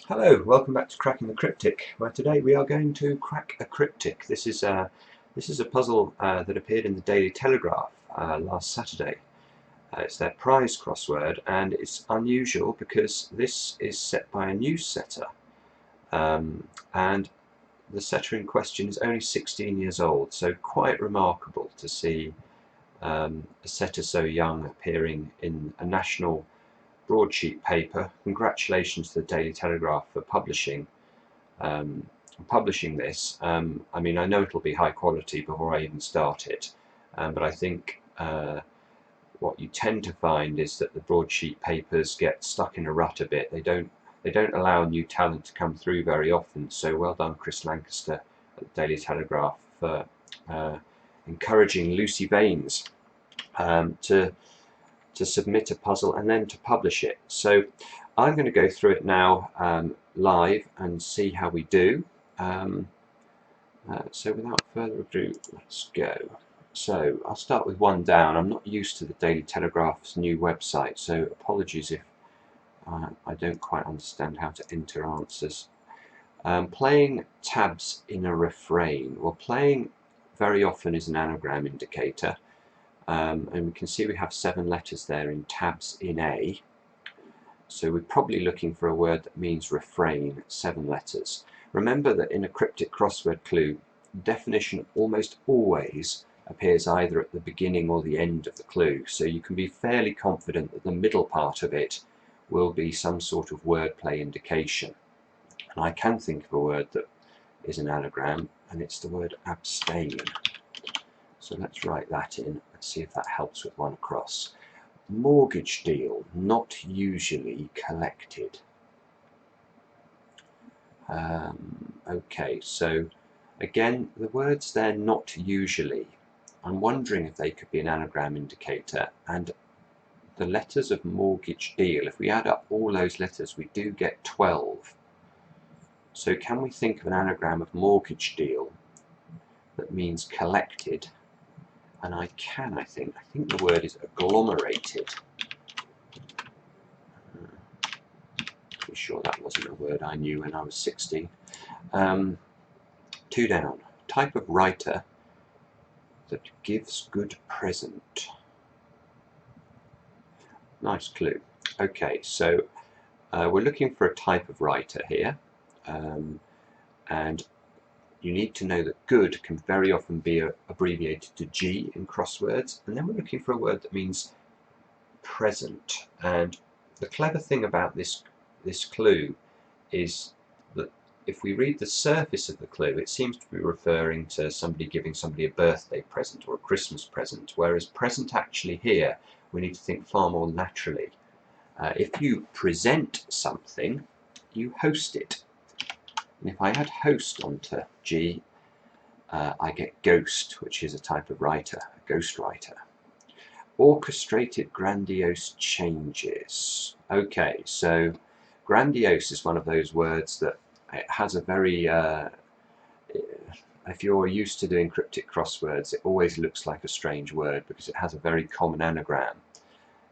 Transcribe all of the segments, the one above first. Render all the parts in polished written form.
Hello, welcome back to Cracking the Cryptic, where today we are going to crack a cryptic. This is a puzzle that appeared in the Daily Telegraph last Saturday. It's their prize crossword, and it's unusual because this is set by a news setter, and the setter in question is only 16 years old, so quite remarkable to see a setter so young appearing in a national broadsheet paper. Congratulations to the Daily Telegraph for publishing this. I mean, I know it'll be high quality before I even start it, but I think what you tend to find is that the broadsheet papers get stuck in a rut a bit. They don't allow new talent to come through very often. So well done, Chris Lancaster at the Daily Telegraph for encouraging Lucy Baines to submit a puzzle and then to publish it. So I'm going to go through it now live and see how we do. So without further ado, let's go. So I'll start with one down. I'm not used to the Daily Telegraph's new website, so apologies if I don't quite understand how to enter answers. Playing tabs in a refrain. Well, playing very often is an anagram indicator. And we can see we have 7 letters there in tabs in A. So we're probably looking for a word that means refrain, 7 letters. Remember that in a cryptic crossword clue, definition almost always appears either at the beginning or the end of the clue. So you can be fairly confident that the middle part of it will be some sort of wordplay indication. And I can think of a word that is an anagram, and it's the word abstain. So let's write that in and see if that helps with one across. Mortgage deal, not usually collected. Okay, so again, the words there, not usually. I'm wondering if they could be an anagram indicator, and the letters of mortgage deal, if we add up all those letters, we do get 12. So can we think of an anagram of mortgage deal that means collected? And I think the word is agglomerated. Pretty sure that wasn't a word I knew when I was 16. 2 down. Type of writer that gives good present. Nice clue. Okay, so we're looking for a type of writer here, and you need to know that good can very often be abbreviated to G in crosswords, and then we're looking for a word that means present. And the clever thing about this clue is that if we read the surface of the clue, it seems to be referring to somebody giving somebody a birthday present or a Christmas present, whereas present actually here, we need to think far more naturally. If you present something, you host it. And if I add host onto G, I get ghost, which is a type of writer, a ghost writer. Orchestrated grandiose changes. Okay, so grandiose is one of those words that it has a very, if you're used to doing cryptic crosswords, it always looks like a strange word because it has a very common anagram.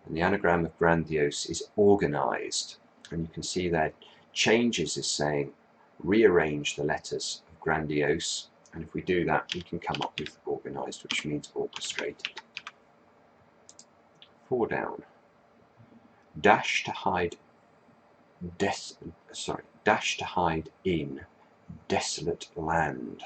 And the anagram of grandiose is organized. And you can see there, changes is saying rearrange the letters of grandiose, and if we do that, we can come up with organized, which means orchestrated. 4 down. Dash to hide in desolate land.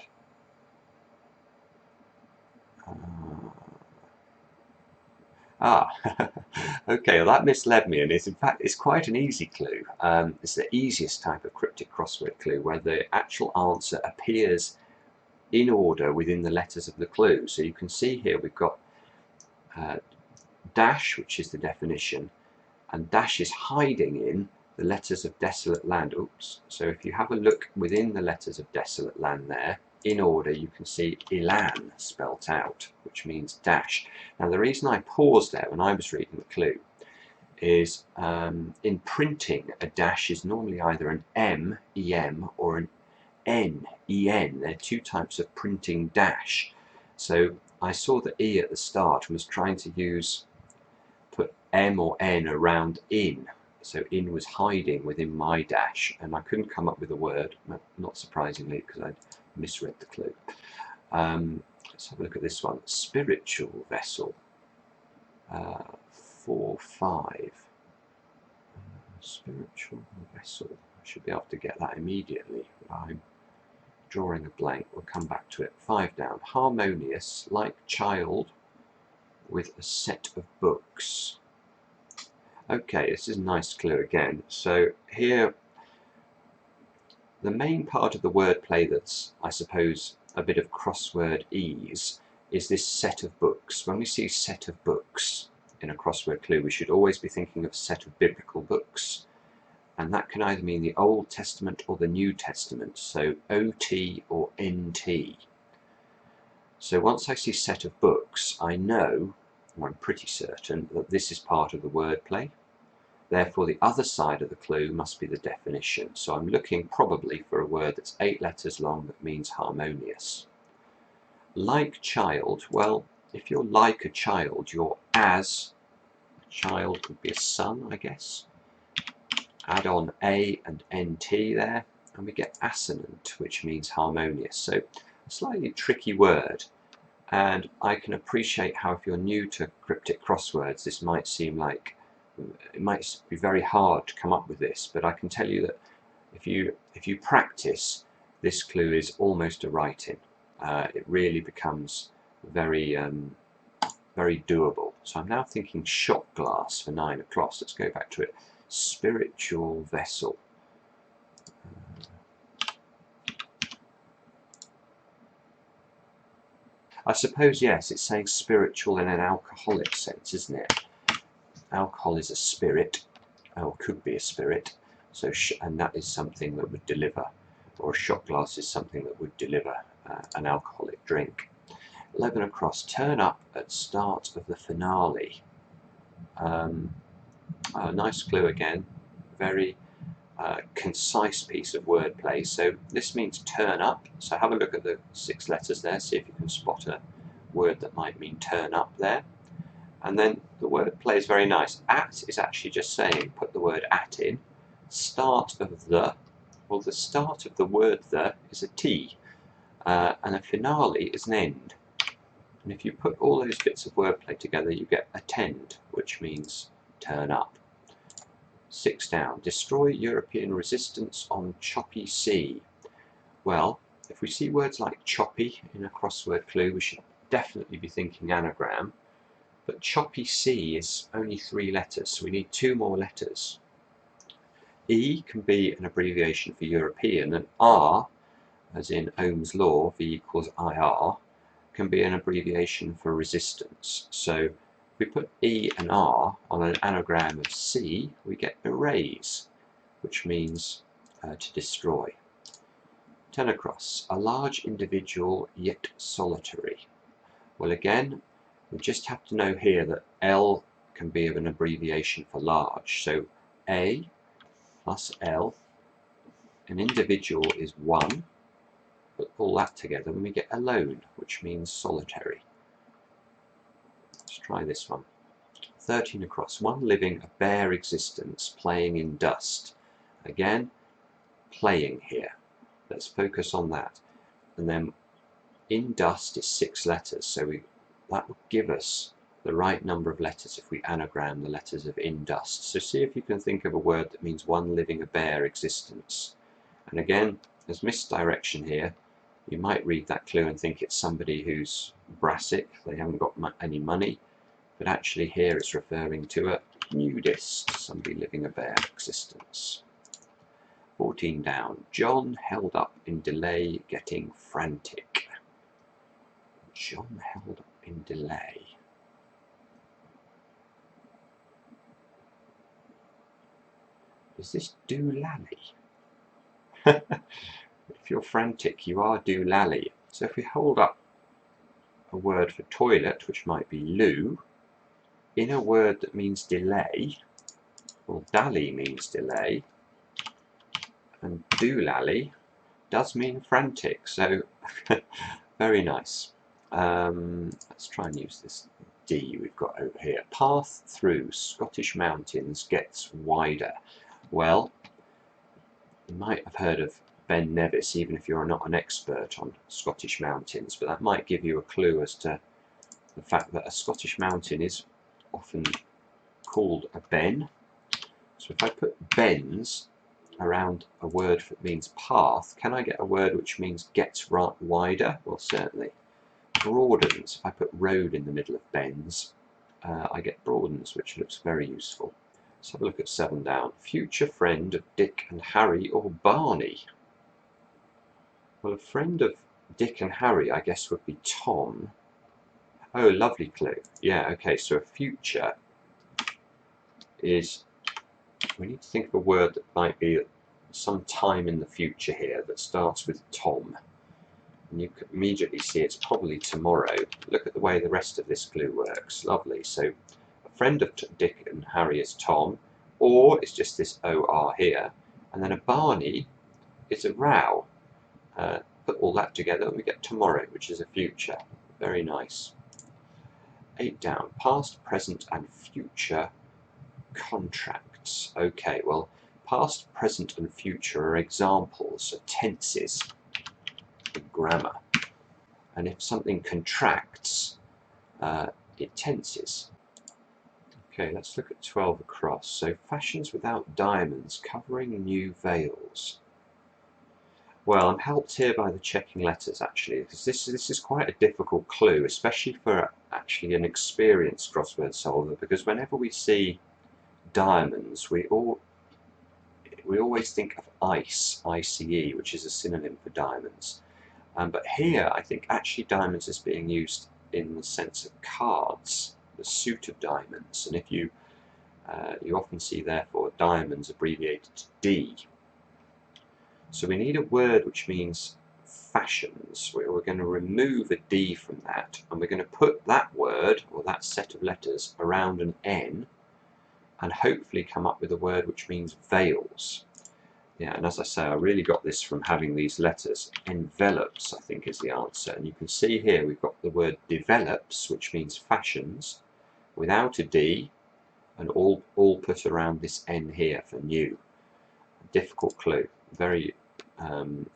Okay, well that misled me, and in fact it's quite an easy clue. It's the easiest type of cryptic crossword clue where the actual answer appears in order within the letters of the clue. So you can see here we've got dash, which is the definition, and dash is hiding in the letters of desolate land. Oops. So if you have a look within the letters of desolate land there, in order, you can see Elan spelt out, which means dash. Now the reason I paused there when I was reading the clue is in printing, a dash is normally either an M, EM, or an N, EN. There are 2 types of printing dash. So I saw the E at the start and was trying to put M or N around in. So in was hiding within my dash, and I couldn't come up with a word, not surprisingly, because I'd misread the clue. Let's have a look at this one. Spiritual vessel. 4-5. Spiritual vessel. I should be able to get that immediately. I'm drawing a blank. We'll come back to it. 5 down. Harmonious, like child, with a set of books. Okay, this is a nice clue again. So here, the main part of the wordplay that's, I suppose, a bit of crossword ease is this set of books. When we see set of books in a crossword clue, we should always be thinking of a set of biblical books. And that can either mean the Old Testament or the New Testament, so OT or NT. So once I see set of books, I know, or I'm pretty certain, that this is part of the wordplay. Therefore, the other side of the clue must be the definition. So I'm looking probably for a word that's 8 letters long that means harmonious. Like child, well, if you're like a child, you're as a child, could be a son, I guess. Add on A and NT there, and we get assonant, which means harmonious. So a slightly tricky word, and I can appreciate how if you're new to cryptic crosswords, this might seem like it might be very hard to come up with this, but I can tell you that if you practice, this clue is almost a write-in. It really becomes very very doable. So I'm now thinking shot glass for 9 o'clock. Let's go back to it. Spiritual vessel. I suppose, yes, it's saying spiritual in an alcoholic sense, isn't it? Alcohol is a spirit, or could be a spirit, so and that is something that would deliver, or a shot glass is something that would deliver an alcoholic drink. 11 across, turn up at start of the finale. Nice clue again, very concise piece of wordplay. So this means turn up, so have a look at the 6 letters there, see if you can spot a word that might mean turn up there. And then the wordplay is very nice. At is actually just saying put the word at in. Start of the, well, the start of the word the is a T, and a finale is an end. And if you put all those bits of wordplay together, you get attend, which means turn up. 6 down. Destroy European resistance on choppy sea. Well, if we see words like choppy in a crossword clue, we should definitely be thinking anagram. But choppy sea is only 3 letters, so we need 2 more letters. E can be an abbreviation for European, and R, as in Ohm's law, V equals IR, can be an abbreviation for resistance. So if we put E and R on an anagram of C, we get erase, which means to destroy. 10 across, a large individual yet solitary. Well, again, we just have to know here that L can be of an abbreviation for large. So A plus L, an individual is 1. Put all that together and we get alone, which means solitary. Let's try this one. 13 across, one living a bare existence, playing in dust. Again, playing here. Let's focus on that. And then in dust is 6 letters, so that would give us the right number of letters if we anagram the letters of in dust. So see if you can think of a word that means one living a bare existence. And again, there's misdirection here. You might read that clue and think it's somebody who's brassic, they haven't got any money, but actually here it's referring to a nudist, somebody living a bare existence. 14 down, John held up in delay, getting frantic. John held up in delay. Is this doolally? If you're frantic, you are doolally. So if we hold up a word for toilet, which might be loo, in a word that means delay, well, dally means delay, and doolally does mean frantic, so very nice. Let's try and use this D we've got over here. Path through Scottish mountains gets wider. Well, you might have heard of Ben Nevis, even if you're not an expert on Scottish mountains, but that might give you a clue as to the fact that a Scottish mountain is often called a ben. So if I put bens around a word that means path, can I get a word which means gets wider? Well, certainly. Broadens. If I put road in the middle of bens, I get broadens, which looks very useful. Let's have a look at 7 down. Future friend of Dick and Harry or Barney? Well, a friend of Dick and Harry, I guess, would be Tom. Oh, lovely clue. Yeah, okay, so a future is, we need to think of a word that might be some time in the future here that starts with Tom. And you can immediately see it's probably tomorrow. Look at the way the rest of this clue works. Lovely. So a friend of Dick and Harry is Tom, or it's just this OR here. And then a Barney is a row. Put all that together and we get tomorrow, which is a future. Very nice. 8 down. Past, present and future contracts. Okay, well, past, present and future are examples of tenses in grammar. And if something contracts, it tenses. Okay, let's look at 12 across. So, fashions without diamonds, covering new veils. Well, I'm helped here by the checking letters, actually, because this is quite a difficult clue, especially for actually an experienced crossword solver, because whenever we see diamonds, we always think of ice, ICE, which is a synonym for diamonds. But here, I think actually diamonds is being used in the sense of cards, the suit of diamonds. And if you often see, therefore, diamonds abbreviated to D. So we need a word which means fashions. We're going to remove a D from that, and we're going to put that word, or that set of letters, around an N, and hopefully come up with a word which means veils. Yeah, and as I say, I really got this from having these letters. Envelops, I think, is the answer. And you can see here we've got the word develops, which means fashions, without a D, and all put around this N here for new. Difficult clue. Very,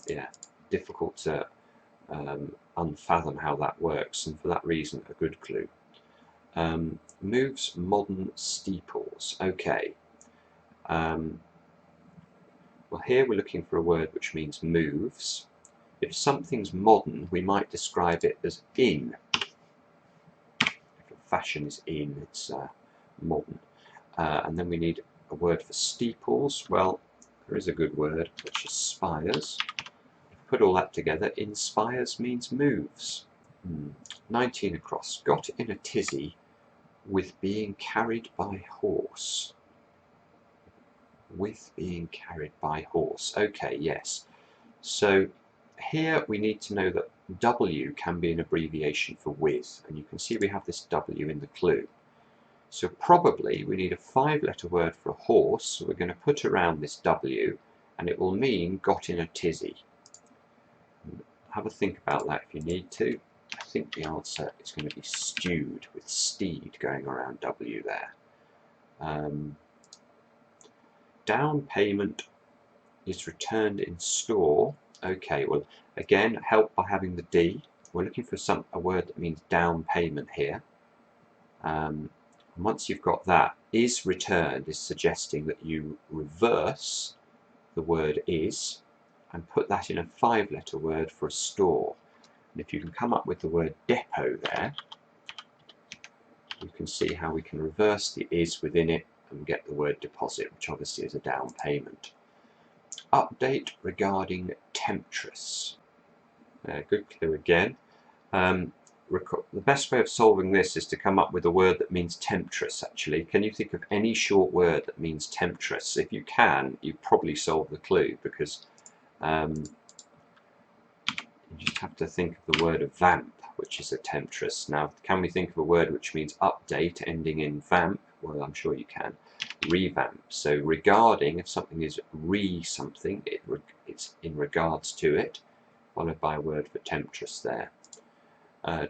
yeah, difficult to unfathom how that works, and for that reason, a good clue. Moves modern steeples. Okay. Well, here we're looking for a word which means moves. If something's modern, we might describe it as in. If fashion is in, it's modern. And then we need a word for steeples. Well, there is a good word, which is spires. Put all that together, inspires means moves. 19 across. Got in a tizzy with being carried by horse. With being carried by horse. Okay, yes. So here we need to know that W can be an abbreviation for with, and you can see we have this W in the clue. So probably we need a 5-letter word for a horse, so we're going to put around this W, and it will mean got in a tizzy. Have a think about that if you need to. I think the answer is going to be stewed, with steed going around W there. Down payment is returned in store. Okay, well, again, helped by having the D. We're looking for a word that means down payment here. Once you've got that, is returned is suggesting that you reverse the word is and put that in a 5-letter word for a store. And if you can come up with the word depot there, you can see how we can reverse the is within it and get the word deposit, which obviously is a down payment. Update regarding temptress. Good clue again. The best way of solving this is to come up with a word that means temptress, actually. Can you think of any short word that means temptress? If you can, you probably solve the clue, because you just have to think of the word of vamp, which is a temptress. Now, can we think of a word which means update ending in vamp? Well, I'm sure you can. Revamp. So regarding, if something is it's in regards to it, followed by a word for temptress there.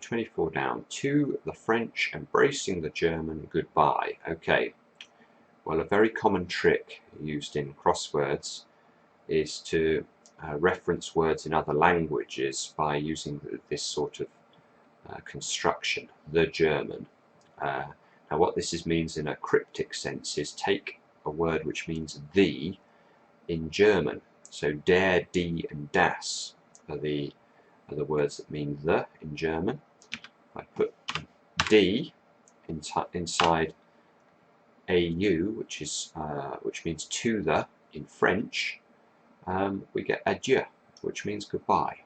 24 down. To the French, embracing the German, goodbye. Okay, well, a very common trick used in crosswords is to reference words in other languages by using this sort of construction, the German. Now what this means in a cryptic sense is take a word which means the in German. So der, die and das are the words that mean the in German. I put die inside au, which means to the in French. We get adieu, which means goodbye.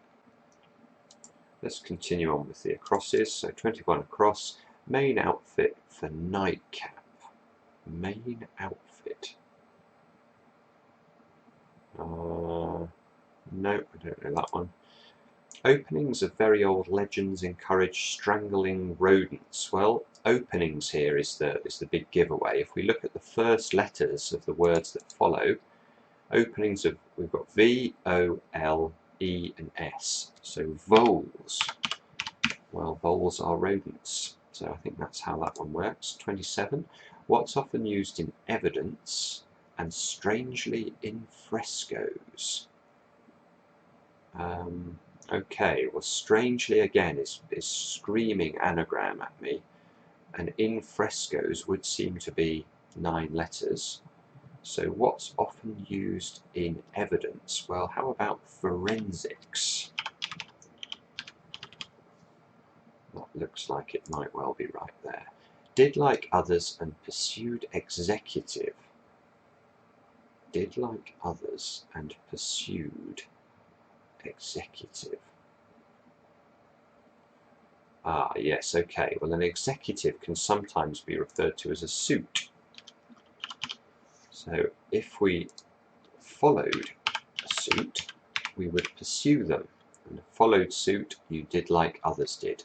Let's continue on with the acrosses. So 21 across, main outfit for nightcap. Main outfit. No, I don't know that one. Openings of very old legends encourage strangling rodents. Well, openings here is the big giveaway. If we look at the first letters of the words that follow, openings of, we've got V, O, L, E and S. So voles. Well, voles are rodents. So I think that's how that one works. 27. What's often used in evidence and strangely in frescoes? Okay, well, strangely again is screaming anagram at me, and in frescoes would seem to be 9 letters. So what's often used in evidence? Well, how about forensics? That looks like it might well be right there. Did like others and pursued executive. Did like others and pursued executive. Ah, yes, okay. Well, an executive can sometimes be referred to as a suit. So if we followed a suit, we would pursue them. And followed suit, you did like others did.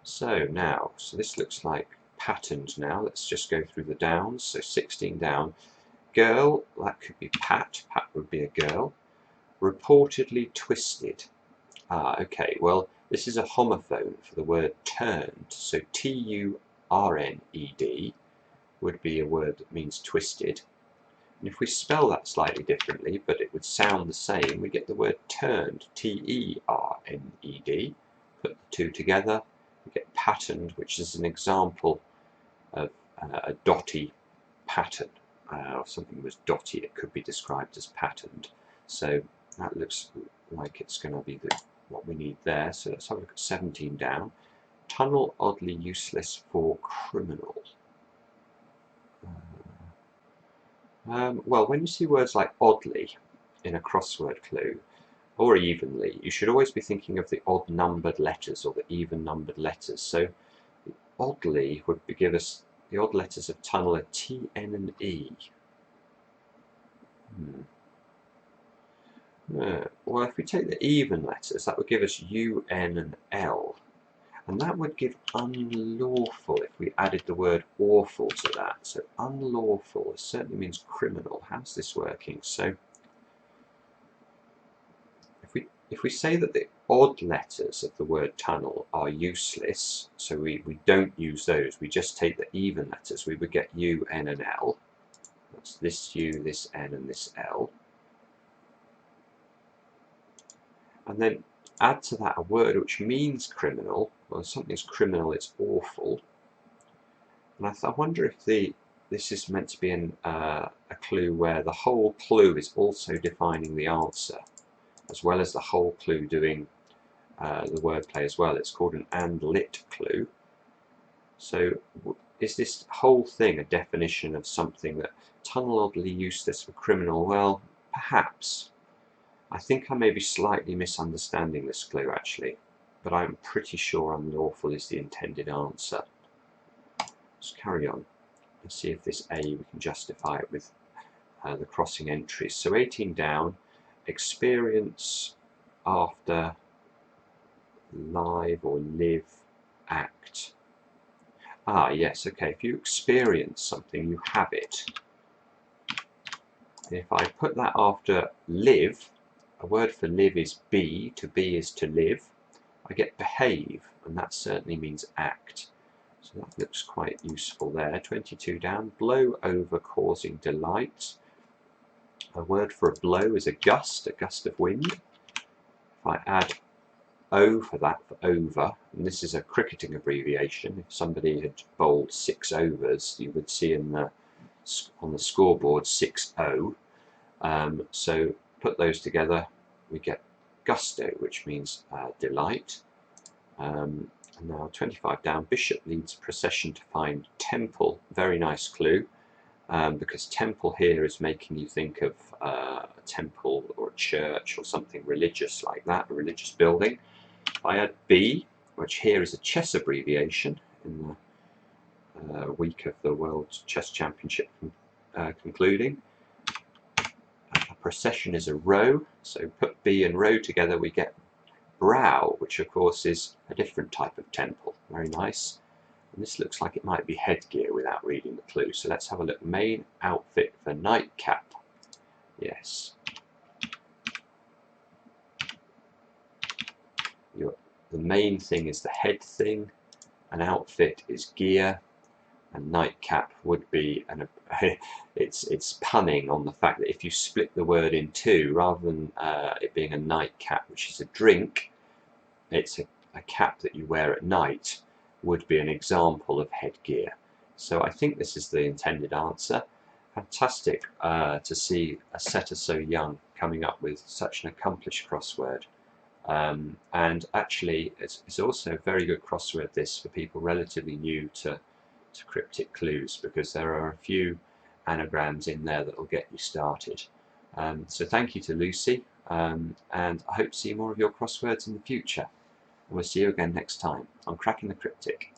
So now, so this looks like patterned now. Let's just go through the downs. So 16 down. Girl, that could be Pat. Pat would be a girl. Reportedly twisted. Ah, okay. Well, this is a homophone for the word turned. So T-U-R-N-E-D would be a word that means twisted. And if we spell that slightly differently, but it would sound the same, we get the word turned. T-E-R-N-E-D. Put the two together. We get patterned, which is an example of a dotty pattern. If something was dotty, it could be described as patterned. So that looks like it's going to be what we need there. So let's have a look at 17 down. Tunnel oddly useless for criminal. Well, when you see words like oddly in a crossword clue, or evenly, you should always be thinking of the odd numbered letters or the even numbered letters. So the oddly would give us the odd letters of tunnel are T, N and E. Well, if we take the even letters, that would give us U, N and L. And that would give unlawful if we added the word awful to that. So unlawful certainly means criminal. How's this working? So if we say that the odd letters of the word tunnel are useless, so we don't use those, we just take the even letters, we would get U, N and L. That's this U, this N and this L. And then add to that a word which means criminal. Well, if something's criminal, it's awful. And I wonder if this is meant to be a clue where the whole clue is also defining the answer, as well as the whole clue doing the wordplay as well. It's called an and lit clue. So is this whole thing a definition of something that tunnel oddly useless for criminal? Well, perhaps. I think I may be slightly misunderstanding this clue actually, but I'm pretty sure unlawful is the intended answer. Let's carry on and see if this A we can justify it with the crossing entries. So 18 down, experience after live or live act. Ah yes, okay, if you experience something, you have it. And if I put that after live, a word for live is be, to be is to live, I get behave, and that certainly means act. So that looks quite useful there. 22 down. Blow over causing delight. A word for a blow is a gust of wind. If I add O for that, for over, and this is a cricketing abbreviation. If somebody had bowled 6 overs, you would see on the scoreboard 6-0. So put those together, we get gusto, which means delight. And now 25 down, bishop leads procession to find temple. Very nice clue, because temple here is making you think of a temple or a church or something religious like that, a religious building. If I add B, which here is a chess abbreviation in the week of the World Chess Championship concluding. A procession is a row, so put B and row together, we get brow, which of course is a different type of temple. Very nice. And this looks like it might be headgear without reading the clue. So let's have a look. Main outfit for nightcap. Yes. The main thing is the head thing, an outfit is gear, and nightcap would be it's punning on the fact that if you split the word in two, rather than it being a nightcap, which is a drink, it's a cap that you wear at night, would be an example of headgear. So I think this is the intended answer. Fantastic to see a setter so young coming up with such an accomplished crossword. And actually it's also a very good crossword, this, for people relatively new to cryptic clues, because there are a few anagrams in there that will get you started. So thank you to Lucy, and I hope to see more of your crosswords in the future. And we'll see you again next time on Cracking the Cryptic.